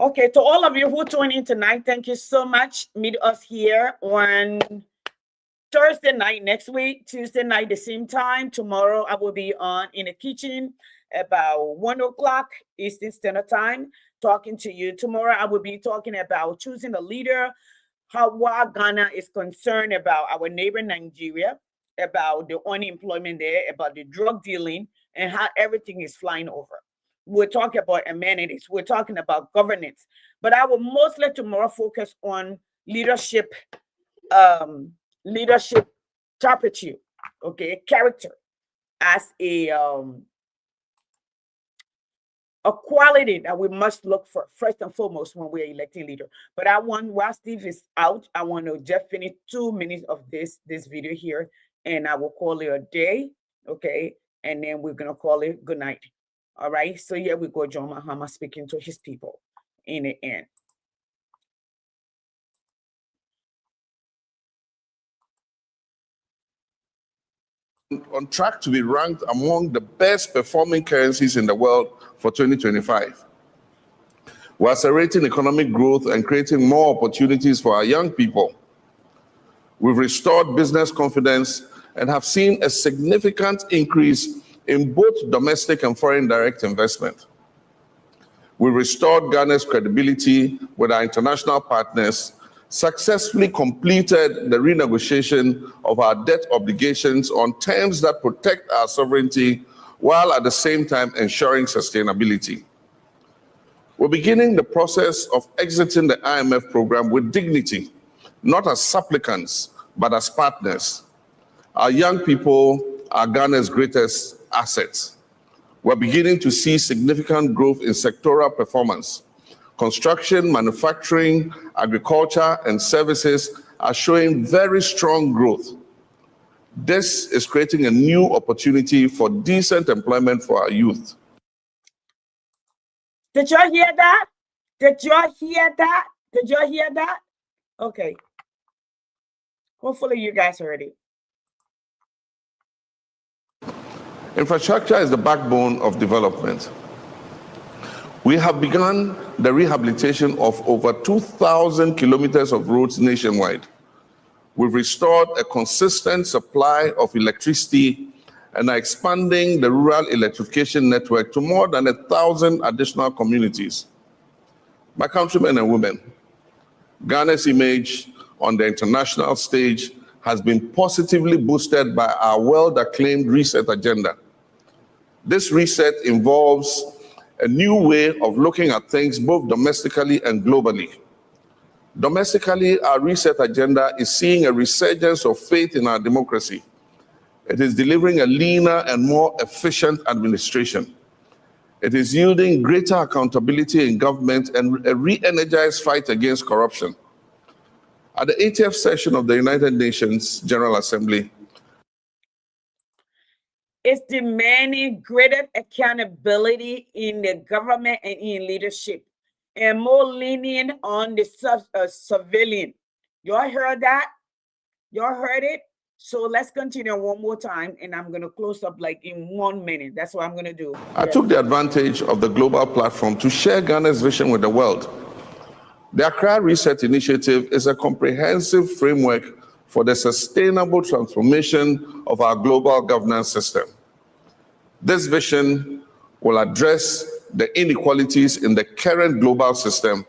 Speaker 2: Okay, to all of you who tuned in tonight, thank you so much. Meet us here on Thursday night next week, Tuesday night the same time. Tomorrow I will be on in the kitchen about 1 o'clock Eastern Standard Time, talking to you. Tomorrow I will be talking about choosing a leader, why Ghana is concerned about our neighbor Nigeria, about the unemployment there, about the drug dealing, and how everything is flying over. We're talking about amenities. We're talking about governance. But I will mostly tomorrow focus on leadership, leadership turpitude, okay, character as a quality that we must look for first and foremost when we're electing leader. But I want, while Steve is out, I want to just finish 2 minutes of this video here, and I will call it a day, okay, and then we're gonna call it good night. All right, so here we go, John Mahama speaking to his people in the end.
Speaker 3: On track to be ranked among the best performing currencies in the world for 2025. We're accelerating economic growth and creating more opportunities for our young people. We've restored business confidence and have seen a significant increase in both domestic and foreign direct investment. We restored Ghana's credibility with our international partners, successfully completed the renegotiation of our debt obligations on terms that protect our sovereignty while at the same time ensuring sustainability. We're beginning the process of exiting the IMF program with dignity, not as supplicants, but as partners. Our young people are Ghana's greatest assets. We're beginning to see significant growth in sectoral performance. Construction, manufacturing, agriculture, and services are showing very strong growth. This is creating a new opportunity for decent employment for our youth.
Speaker 2: Did y'all hear that? Did y'all hear that? Did y'all hear that? Okay. Hopefully you guys heard it.
Speaker 3: Infrastructure is the backbone of development. We have begun the rehabilitation of over 2,000 kilometers of roads nationwide. We've restored a consistent supply of electricity and are expanding the rural electrification network to more than 1,000 additional communities. My countrymen and women, Ghana's image on the international stage has been positively boosted by our well-acclaimed reset agenda. This reset involves a new way of looking at things both domestically and globally. Domestically, our reset agenda is seeing a resurgence of faith in our democracy. It is delivering a leaner and more efficient administration. It is yielding greater accountability in government and a re-energized fight against corruption. At the 80th session of the United Nations General Assembly,
Speaker 2: it's demanding greater accountability in the government and in leadership. and more lenient on the civilian. Y'all heard that? Y'all heard it? So let's continue one more time, and I'm going to close up like in 1 minute. That's what I'm going to do.
Speaker 3: I took the advantage of the global platform to share Ghana's vision with the world. The Accra Reset Initiative is a comprehensive framework for the sustainable transformation of our global governance system. This vision will address the inequalities in the current global system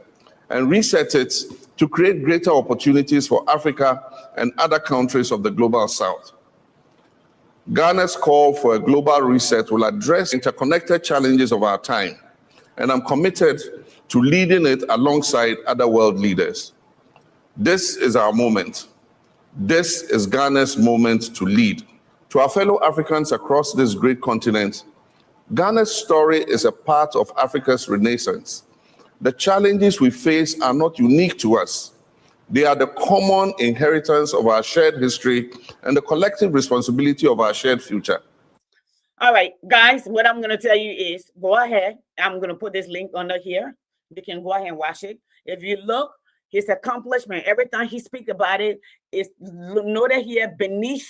Speaker 3: and reset it to create greater opportunities for Africa and other countries of the global south. Ghana's call for a global reset will address interconnected challenges of our time, and I'm committed to leading it alongside other world leaders. This is our moment. This is Ghana's moment to lead. To our fellow Africans across this great continent, Ghana's story is a part of Africa's renaissance. The challenges we face are not unique to us. They are the common inheritance of our shared history and the collective responsibility of our shared future.
Speaker 2: All right, guys, what I'm going to tell you is go ahead. I'm going to put this link under here. You can go ahead and watch it. If you look, his accomplishment, every time he speaks about it, is noted here beneath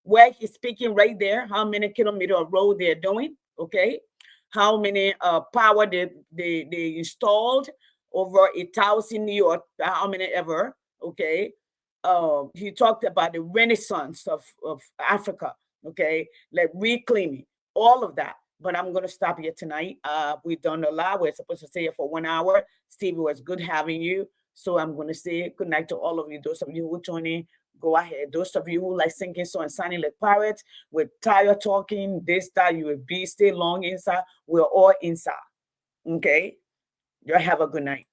Speaker 2: where he's speaking right there, how many kilometers of road they're doing, okay? How many power they installed, over 1,000 or how many ever, okay? He talked about the renaissance of Africa, okay? Like reclaiming, all of that. But I'm going to stop here tonight. We've done a lot. We're supposed to stay here for 1 hour. Steve, it was good having you. So I'm going to say good night to all of you. Those of you who tune in, go ahead. Those of you who like singing song and sounding like pirates, we're tired talking, this, that, you will be, stay long inside. We're all inside, okay? You have a good night.